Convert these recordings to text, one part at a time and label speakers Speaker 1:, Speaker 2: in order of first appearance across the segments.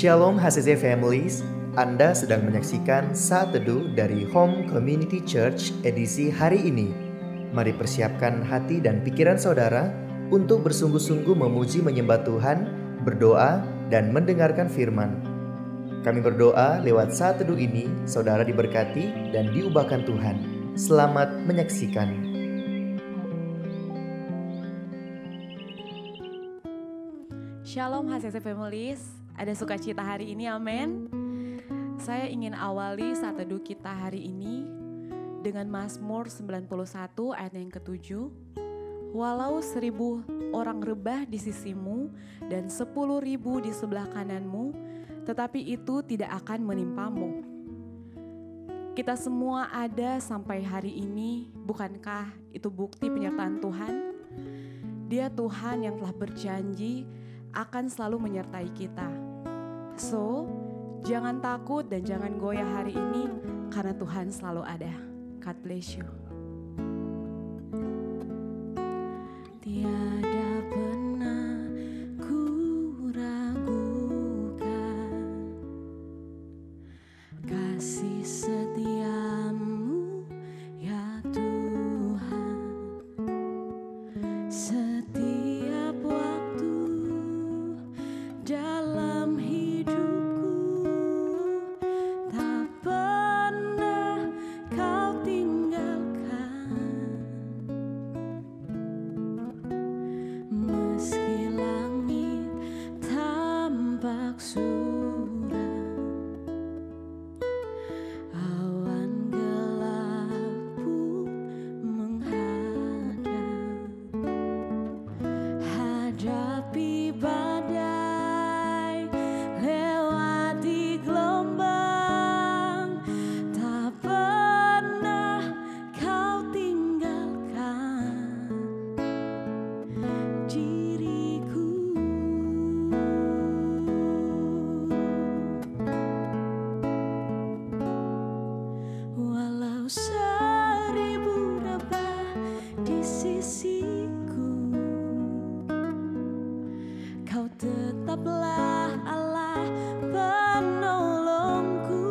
Speaker 1: Shalom HCC Families, Anda sedang menyaksikan Saat Teduh dari Home Community Church edisi hari ini. Mari persiapkan hati dan pikiran saudara untuk bersungguh-sungguh memuji menyembah Tuhan, berdoa, dan mendengarkan firman. Kami berdoa lewat Saat Teduh ini, saudara diberkati dan diubahkan Tuhan. Selamat menyaksikan.
Speaker 2: Shalom HCC Families, ada sukacita hari ini, amin. Saya ingin awali saat teduh kita hari ini dengan Mazmur 91 ayat yang ke-7. Walau 1.000 orang rebah di sisimu dan 10.000 di sebelah kananmu, tetapi itu tidak akan menimpamu. Kita semua ada sampai hari ini, bukankah itu bukti penyertaan Tuhan? Dia Tuhan yang telah berjanji akan selalu menyertai kita. So, jangan takut dan jangan goyah hari ini karena Tuhan selalu ada. God bless you. Tiada pernah ku ragukan kasih setiamu ya Tuhan. Setiap waktu dalam hidupku tak pernah kau tinggalkan. Meski langit tampak suram, awan gelap pun menghadang. Hadapi badai, lewati gelombang, tak pernah kau tinggalkan diriku. Walau 1.000 rebah di sisiku, Kau tetaplah Allah penolongku.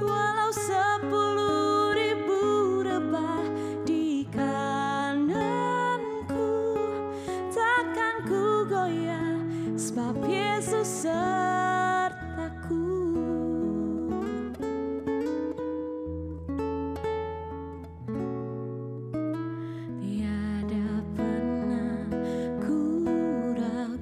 Speaker 2: Walau 10.000 rebah di kananku, takkan ku goyah sebab Yesus sertaku. Tiada pernah ku ragukan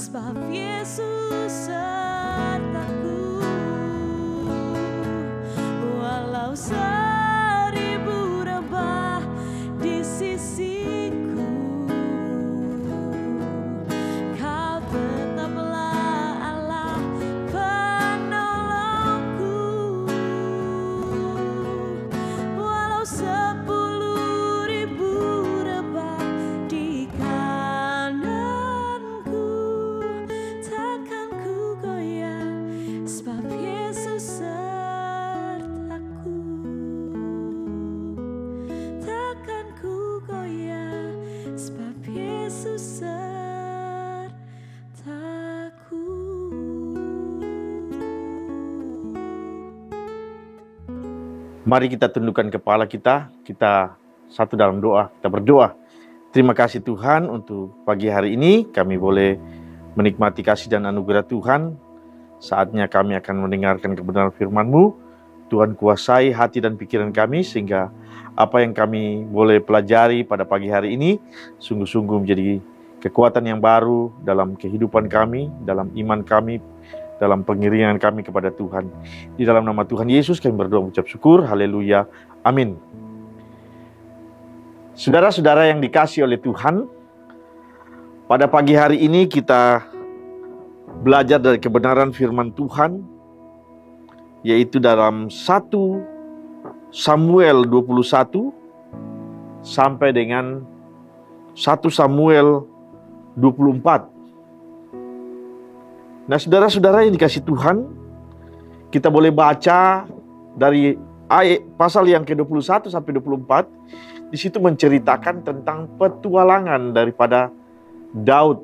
Speaker 2: sebab Yesus sertaku. Walau seribu rebah di sisiku, Kau tetaplah Allah penolongku. Walau 10.000 rebah di kananku, takkan ku goyah sebab Yesus sertaku. Takkan ku goyah sebab Yesus sertaku.
Speaker 3: Mari kita tundukkan kepala kita satu dalam doa, kita berdoa. Terima kasih Tuhan untuk pagi hari ini kami boleh menikmati kasih dan anugerah Tuhan. Saatnya kami akan mendengarkan kebenaran firman-Mu. Tuhan kuasai hati dan pikiran kami sehingga apa yang kami boleh pelajari pada pagi hari ini sungguh-sungguh menjadi kekuatan yang baru dalam kehidupan kami, dalam iman kami, dalam pengiringan kami kepada Tuhan. Di dalam nama Tuhan Yesus kami berdoa mengucap syukur. Haleluya. Amin. Saudara-saudara yang dikasihi oleh Tuhan, pada pagi hari ini kita belajar dari kebenaran firman Tuhan, yaitu dalam 1 Samuel 21 sampai dengan 1 Samuel 24. Nah, saudara-saudara yang dikasihi Tuhan, kita boleh baca dari ayat pasal yang ke-21 sampai 24. Di situ menceritakan tentang petualangan daripada Daud,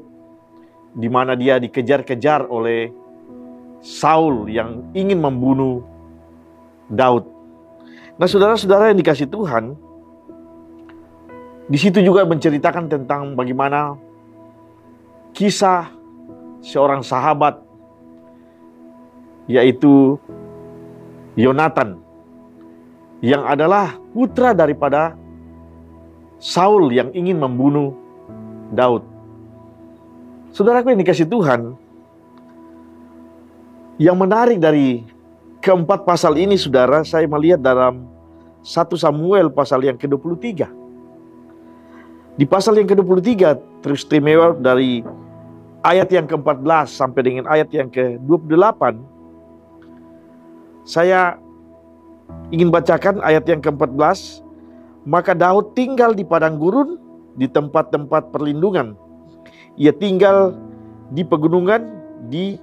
Speaker 3: di mana dia dikejar-kejar oleh Saul yang ingin membunuh Daud. Nah, saudara-saudara yang dikasihi Tuhan, di situ juga menceritakan tentang bagaimana kisah seorang sahabat, yaitu Yonatan, yang adalah putra daripada Saul yang ingin membunuh Daud. Saudaraku yang dikasihi Tuhan, yang menarik dari keempat pasal ini, saudara, saya melihat dalam 1 Samuel pasal yang ke-23. Di pasal yang ke-23 teristimewa dari ayat yang ke-14 sampai dengan ayat yang ke-28. Saya ingin bacakan ayat yang ke-14. Maka Daud tinggal di padang gurun, di tempat-tempat perlindungan. Ia tinggal di pegunungan, di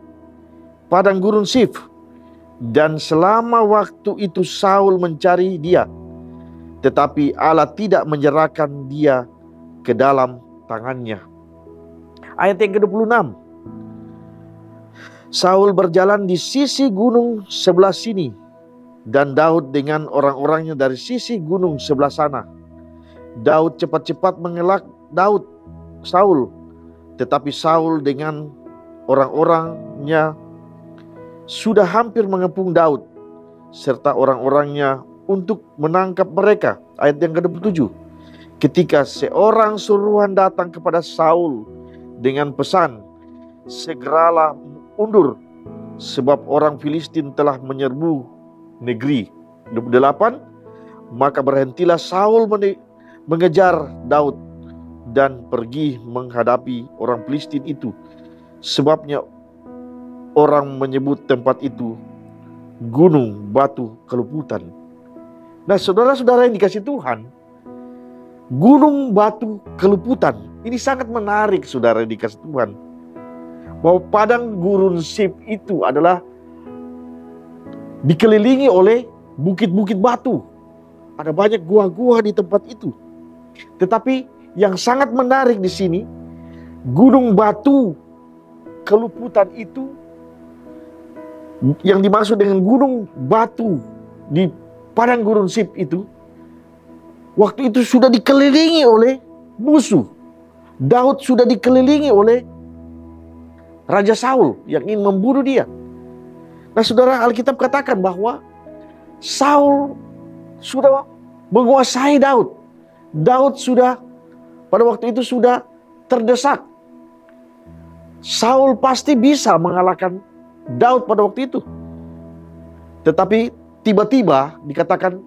Speaker 3: padang gurun Sif. Dan selama waktu itu Saul mencari dia, tetapi Allah tidak menyerahkan dia ke dalam tangannya. Ayat yang ke-26. Saul berjalan di sisi gunung sebelah sini, dan Daud dengan orang-orangnya dari sisi gunung sebelah sana. Daud cepat-cepat mengelak Saul, tetapi Saul dengan orang-orangnya sudah hampir mengepung Daud serta orang-orangnya untuk menangkap mereka. Ayat yang ke-27. Ketika seorang suruhan datang kepada Saul dengan pesan, segeralah undur, sebab orang Filistin telah menyerbu negeri. 28. Maka berhentilah Saul mengejar Daud dan pergi menghadapi orang Filistin itu. Sebabnya orang menyebut tempat itu Gunung Batu Keluputan. Nah, saudara-saudara yang dikasihi Tuhan, Gunung Batu Keluputan ini sangat menarik, saudara yang dikasihi Tuhan. Bahwa padang gurun Sif itu adalah dikelilingi oleh bukit-bukit batu. Ada banyak gua-gua di tempat itu. Tetapi yang sangat menarik di sini, Gunung Batu Keluputan itu, yang dimaksud dengan gunung batu di padang gurun Sif itu, waktu itu sudah dikelilingi oleh musuh. Daud sudah dikelilingi oleh Raja Saul yang ingin membunuh dia. Nah, saudara, Alkitab katakan bahwa Saul sudah menguasai Daud. Daud sudah pada waktu itu sudah terdesak. Saul pasti bisa mengalahkan Daud pada waktu itu. Tetapi tiba-tiba dikatakan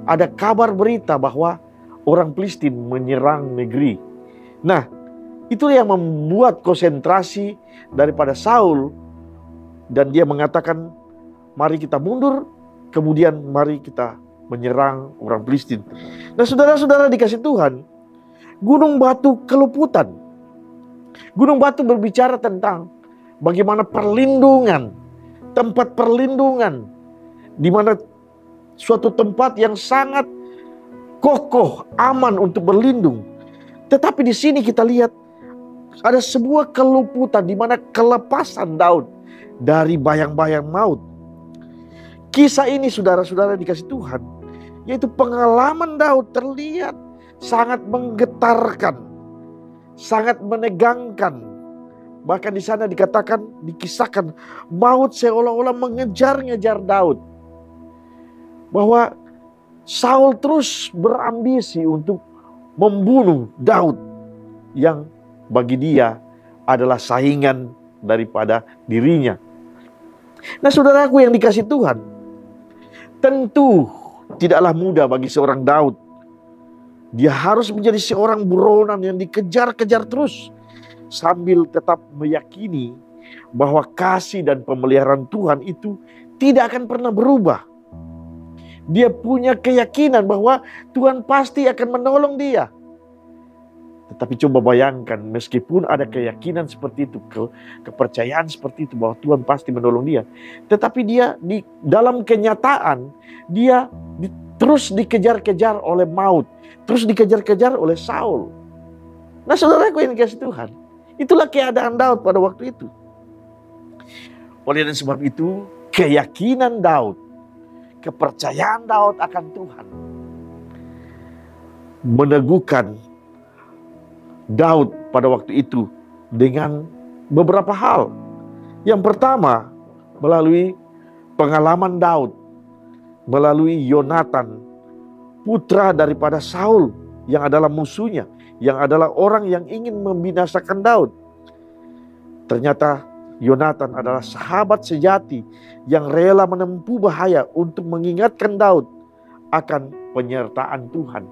Speaker 3: ada kabar berita bahwa orang Filistin menyerang negeri. Nah, itu yang membuat konsentrasi daripada Saul. Dan dia mengatakan, mari kita mundur, kemudian mari kita menyerang orang Filistin. Nah, saudara-saudara dikasih Tuhan, gunung batu keluputan. Gunung batu berbicara tentang bagaimana perlindungan, tempat perlindungan, di mana suatu tempat yang sangat kokoh, aman untuk berlindung. Tetapi di sini kita lihat ada sebuah keluputan, di mana kelepasan Daud dari bayang-bayang maut. Kisah ini saudara-saudara dikasih Tuhan, yaitu pengalaman Daud terlihat sangat menggetarkan, sangat menegangkan. Bahkan di sana dikatakan, dikisahkan maut seolah-olah mengejar-ngejar Daud. Bahwa Saul terus berambisi untuk membunuh Daud yang bagi dia adalah saingan daripada dirinya. Nah, saudaraku yang dikasih Tuhan, tentu tidaklah mudah bagi seorang Daud. Dia harus menjadi seorang buronan yang dikejar-kejar terus, sambil tetap meyakini bahwa kasih dan pemeliharaan Tuhan itu tidak akan pernah berubah. Dia punya keyakinan bahwa Tuhan pasti akan menolong dia. Tetapi coba bayangkan, meskipun ada keyakinan seperti itu, kepercayaan seperti itu bahwa Tuhan pasti menolong dia, tetapi dia di dalam kenyataan dia terus dikejar-kejar oleh maut, terus dikejar-kejar oleh Saul. Nah, saudaraku yang dikasih Tuhan, itulah keadaan Daud pada waktu itu. Oleh sebab itu, keyakinan Daud, kepercayaan Daud akan Tuhan meneguhkan Daud pada waktu itu dengan beberapa hal. Yang pertama, melalui pengalaman Daud, melalui Yonatan, putra daripada Saul yang adalah musuhnya, yang adalah orang yang ingin membinasakan Daud. Ternyata Yonatan adalah sahabat sejati yang rela menempuh bahaya untuk mengingatkan Daud akan penyertaan Tuhan.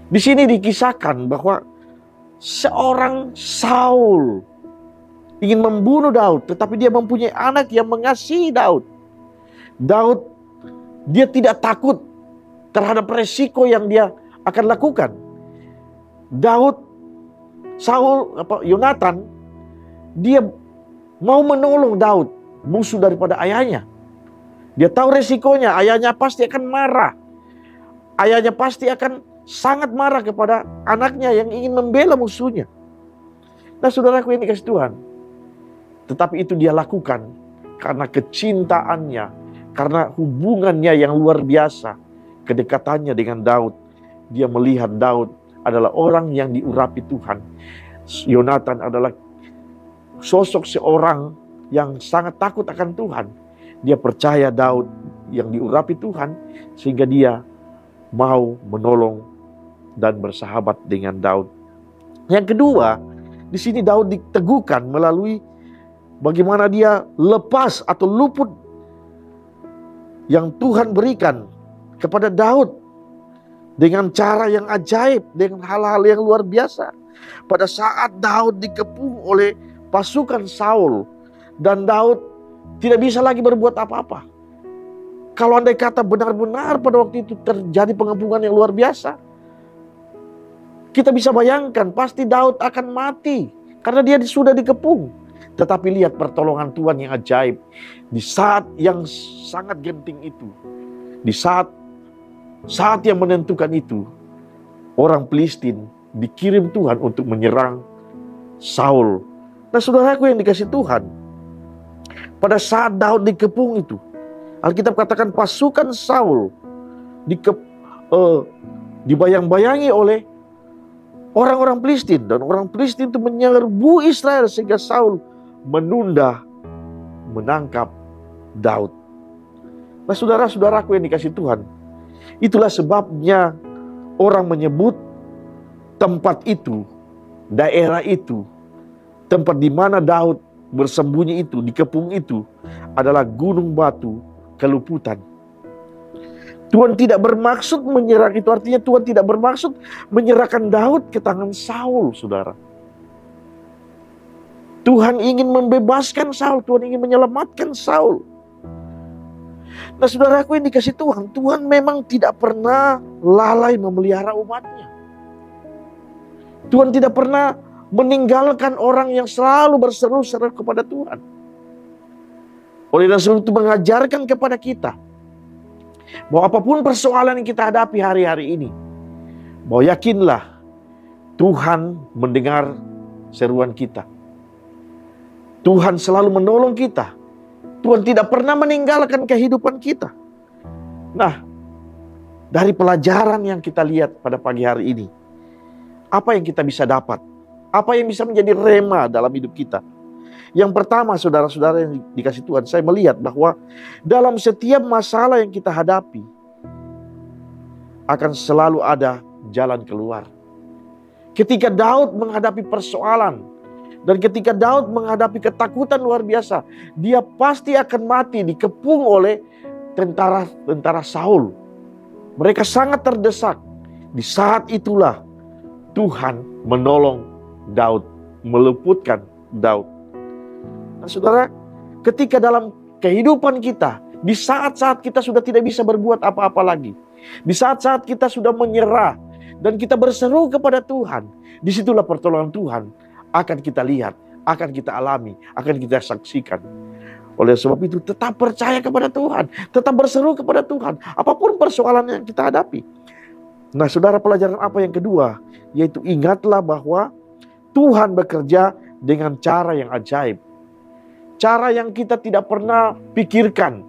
Speaker 3: Di sini dikisahkan bahwa seorang Saul ingin membunuh Daud, tetapi dia mempunyai anak yang mengasihi Daud. Daud, dia tidak takut terhadap resiko yang dia akan lakukan. Yonatan, dia mau menolong Daud, musuh daripada ayahnya. Dia tahu resikonya, ayahnya pasti akan marah. Ayahnya pasti akan sangat marah kepada anaknya yang ingin membela musuhnya. Nah, saudaraku yang dikasih Tuhan, tetapi itu dia lakukan karena kecintaannya, karena hubungannya yang luar biasa, kedekatannya dengan Daud. Dia melihat Daud adalah orang yang diurapi Tuhan. Yonatan adalah sosok seorang yang sangat takut akan Tuhan. Dia percaya Daud yang diurapi Tuhan, sehingga dia mau menolong dan bersahabat dengan Daud. Yang kedua, di sini Daud diteguhkan melalui bagaimana dia lepas atau luput yang Tuhan berikan kepada Daud dengan cara yang ajaib, dengan hal-hal yang luar biasa. Pada saat Daud dikepung oleh pasukan Saul dan Daud tidak bisa lagi berbuat apa-apa. Kalau andai kata benar-benar pada waktu itu terjadi pengepungan yang luar biasa, kita bisa bayangkan pasti Daud akan mati karena dia sudah dikepung. Tetapi lihat pertolongan Tuhan yang ajaib. Di saat yang sangat genting itu, di saat yang menentukan itu, orang Filistin dikirim Tuhan untuk menyerang Saul. Nah, saudaraku yang dikasih Tuhan, pada saat Daud dikepung itu, Alkitab katakan pasukan Saul dibayang-bayangi oleh orang-orang Filistin, dan orang Filistin itu menyerbu Israel sehingga Saul menunda menangkap Daud. Nah, saudara-saudaraku yang dikasih Tuhan, itulah sebabnya orang menyebut tempat itu, daerah itu tempat di mana Daud bersembunyi itu, dikepung itu adalah gunung batu keluputan. Tuhan tidak bermaksud menyerang, itu artinya Tuhan tidak bermaksud menyerahkan Daud ke tangan Saul, saudara. Tuhan ingin membebaskan Saul, Tuhan ingin menyelamatkan Saul. Nah saudaraku, yang dikasih Tuhan, Tuhan memang tidak pernah lalai memelihara umatnya. Tuhan tidak pernah meninggalkan orang yang selalu berseru-seru kepada Tuhan. Oleh karena itu mengajarkan kepada kita bahwa apapun persoalan yang kita hadapi hari-hari ini, bahwa yakinlah Tuhan mendengar seruan kita. Tuhan selalu menolong kita. Tuhan tidak pernah meninggalkan kehidupan kita. Nah, dari pelajaran yang kita lihat pada pagi hari ini, apa yang kita bisa dapat? Apa yang bisa menjadi rema dalam hidup kita? Yang pertama, saudara-saudara yang dikasih Tuhan, saya melihat bahwa dalam setiap masalah yang kita hadapi, akan selalu ada jalan keluar. Ketika Daud menghadapi persoalan, dan ketika Daud menghadapi ketakutan luar biasa, dia pasti akan mati dikepung oleh tentara Saul. Mereka sangat terdesak. Di saat itulah Tuhan menolong Daud, meluputkan Daud. Nah saudara, ketika dalam kehidupan kita, di saat-saat kita sudah tidak bisa berbuat apa-apa lagi, di saat-saat kita sudah menyerah dan kita berseru kepada Tuhan, disitulah pertolongan Tuhan akan kita lihat, akan kita alami, akan kita saksikan. Oleh sebab itu tetap percaya kepada Tuhan, tetap berseru kepada Tuhan, apapun persoalan yang kita hadapi. Nah saudara, pelajaran apa yang kedua? Yaitu ingatlah bahwa Tuhan bekerja dengan cara yang ajaib. Cara yang kita tidak pernah pikirkan.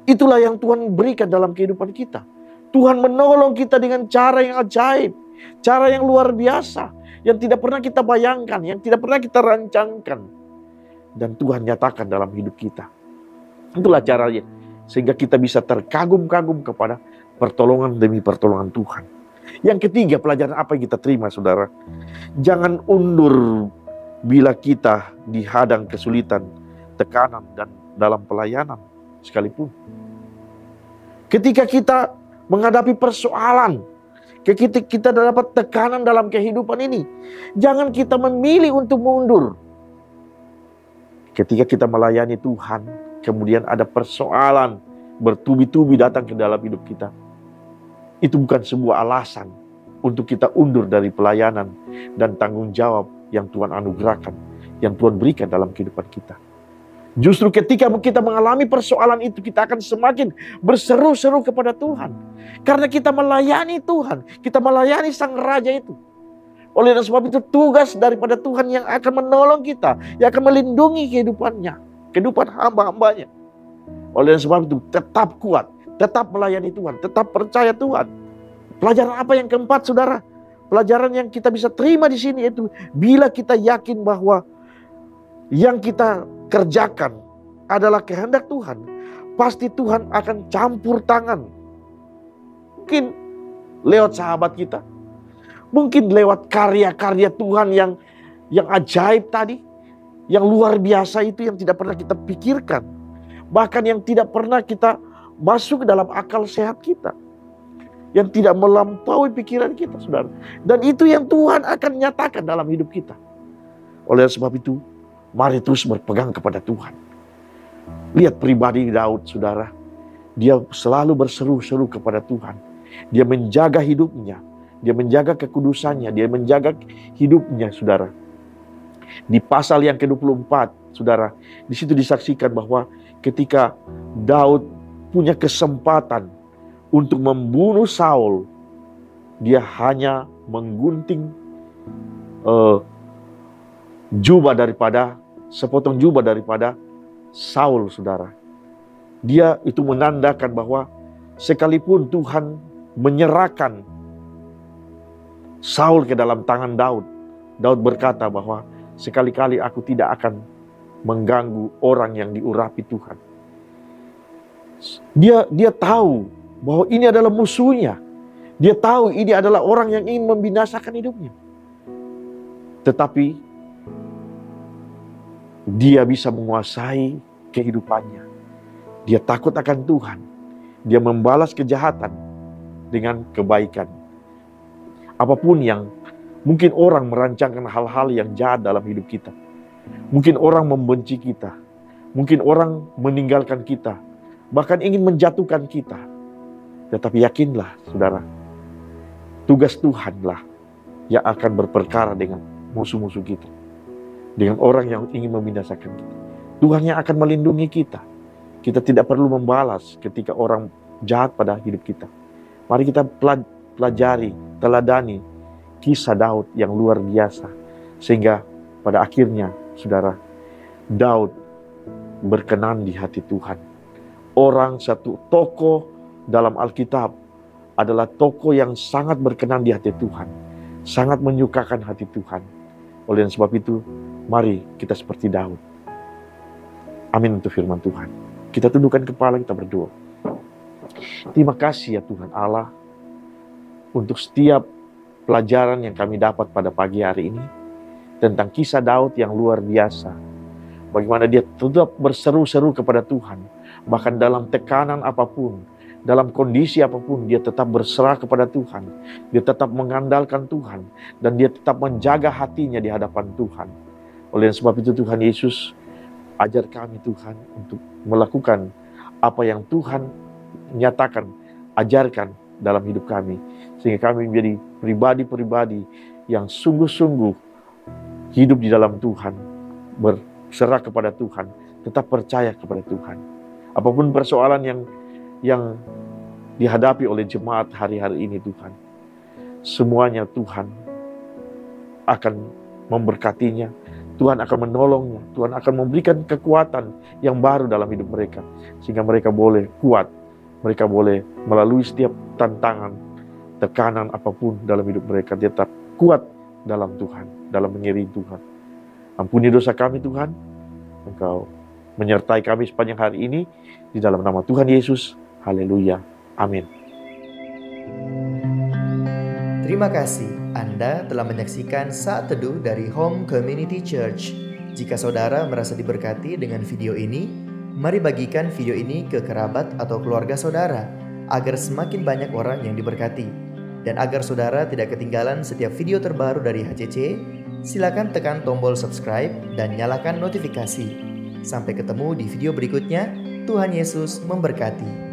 Speaker 3: Itulah yang Tuhan berikan dalam kehidupan kita. Tuhan menolong kita dengan cara yang ajaib. Cara yang luar biasa. Yang tidak pernah kita bayangkan. Yang tidak pernah kita rancangkan. Dan Tuhan nyatakan dalam hidup kita. Itulah caranya. Sehingga kita bisa terkagum-kagum kepada pertolongan demi pertolongan Tuhan. Yang ketiga, pelajaran apa yang kita terima, saudara? Jangan undur bila kita dihadang kesulitan, tekanan, dan dalam pelayanan sekalipun. Ketika kita menghadapi persoalan, ketika kita dapat tekanan dalam kehidupan ini, jangan kita memilih untuk mundur. Ketika kita melayani Tuhan, kemudian ada persoalan bertubi-tubi datang ke dalam hidup kita, itu bukan sebuah alasan untuk kita undur dari pelayanan dan tanggung jawab yang Tuhan anugerahkan, yang Tuhan berikan dalam kehidupan kita. Justru ketika kita mengalami persoalan itu, kita akan semakin berseru-seru kepada Tuhan. Karena kita melayani Tuhan, kita melayani Sang Raja itu. Oleh sebab itu tugas daripada Tuhan yang akan menolong kita, yang akan melindungi kehidupannya, kehidupan hamba-hambanya. Oleh sebab itu tetap kuat, tetap melayani Tuhan, tetap percaya Tuhan. Pelajaran apa yang keempat, saudara? Pelajaran yang kita bisa terima di sini itu, bila kita yakin bahwa yang kita kerjakan adalah kehendak Tuhan, pasti Tuhan akan campur tangan. Mungkin lewat sahabat kita, mungkin lewat karya-karya Tuhan yang ajaib tadi, yang luar biasa itu, yang tidak pernah kita pikirkan, bahkan yang tidak pernah kita masuk ke dalam akal sehat kita, yang tidak melampaui pikiran kita, saudara. Dan itu yang Tuhan akan nyatakan dalam hidup kita. Oleh sebab itu, mari terus berpegang kepada Tuhan. Lihat pribadi Daud, saudara. Dia selalu berseru-seru kepada Tuhan. Dia menjaga hidupnya. Dia menjaga kekudusannya. Dia menjaga hidupnya, saudara. Di pasal yang ke-24, saudara, di situ disaksikan bahwa ketika Daud punya kesempatan untuk membunuh Saul, dia hanya menggunting sepotong jubah daripada Saul, saudara. Dia itu menandakan bahwa sekalipun Tuhan menyerahkan Saul ke dalam tangan Daud, Daud berkata bahwa sekali-kali aku tidak akan mengganggu orang yang diurapi Tuhan. Dia tahu bahwa ini adalah musuhnya. Dia tahu ini adalah orang yang ingin membinasakan hidupnya. Tetapi dia bisa menguasai kehidupannya. Dia takut akan Tuhan. Dia membalas kejahatan dengan kebaikan. Apapun yang mungkin orang merancangkan hal-hal yang jahat dalam hidup kita. Mungkin orang membenci kita. Mungkin orang meninggalkan kita. Bahkan ingin menjatuhkan kita. Tetapi yakinlah saudara, tugas Tuhanlah yang akan berperkara dengan musuh-musuh kita. Dengan orang yang ingin membinasakan kita. Tuhan yang akan melindungi kita. Kita tidak perlu membalas ketika orang jahat pada hidup kita. Mari kita pelajari, teladani kisah Daud yang luar biasa. Sehingga pada akhirnya, saudara, Daud berkenan di hati Tuhan. Orang satu tokoh dalam Alkitab adalah tokoh yang sangat berkenan di hati Tuhan. Sangat menyukakan hati Tuhan. Oleh sebab itu, mari kita seperti Daud. Amin untuk firman Tuhan. Kita tundukkan kepala, kita berdoa. Terima kasih ya Tuhan Allah untuk setiap pelajaran yang kami dapat pada pagi hari ini tentang kisah Daud yang luar biasa. Bagaimana dia tetap berseru-seru kepada Tuhan. Bahkan dalam tekanan apapun, dalam kondisi apapun, dia tetap berserah kepada Tuhan. Dia tetap mengandalkan Tuhan. Dan dia tetap menjaga hatinya di hadapan Tuhan. Oleh sebab itu Tuhan Yesus, ajar kami Tuhan untuk melakukan apa yang Tuhan nyatakan, ajarkan dalam hidup kami. Sehingga kami menjadi pribadi-pribadi yang sungguh-sungguh hidup di dalam Tuhan. Berserah kepada Tuhan, tetap percaya kepada Tuhan. Apapun persoalan yang dihadapi oleh jemaat hari-hari ini Tuhan, semuanya Tuhan akan memberkatinya. Tuhan akan menolongnya. Tuhan akan memberikan kekuatan yang baru dalam hidup mereka. Sehingga mereka boleh kuat. Mereka boleh melalui setiap tantangan, tekanan apapun dalam hidup mereka. Dia tetap kuat dalam Tuhan, dalam mengiringi Tuhan. Ampuni dosa kami Tuhan. Engkau menyertai kami sepanjang hari ini. Di dalam nama Tuhan Yesus. Haleluya. Amin.
Speaker 1: Terima kasih Anda telah menyaksikan Saat Teduh dari Home Community Church. Jika saudara merasa diberkati dengan video ini, mari bagikan video ini ke kerabat atau keluarga saudara, agar semakin banyak orang yang diberkati. Dan agar saudara tidak ketinggalan setiap video terbaru dari HCC, silakan tekan tombol subscribe dan nyalakan notifikasi. Sampai ketemu di video berikutnya. Tuhan Yesus memberkati.